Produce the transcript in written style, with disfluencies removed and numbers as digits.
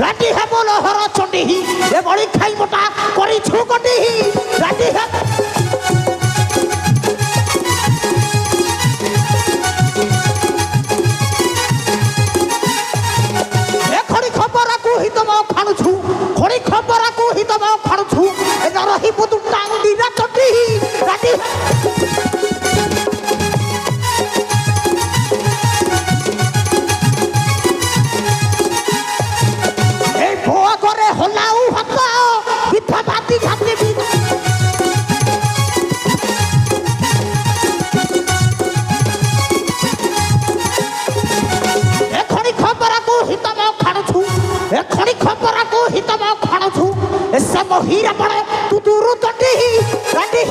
রাটি হে বল হর চন্ডি এ বড়ি খাই মোটা করি ছুকটি রাটি হে এ খড়ি খবরাকু হিতম খানুছু খড়ি খবরাকু হিতম খানুছু এ রহি বুদু টাং দিরা চন্ডি রাটি হলাও হাত বিধা বাতি ঘাতে এখনি খবরাকু হিতম খানুছু এখনি খবরাকু হিতম খানুছু এসব হীরা পড়ে তু দূর তটি রাটি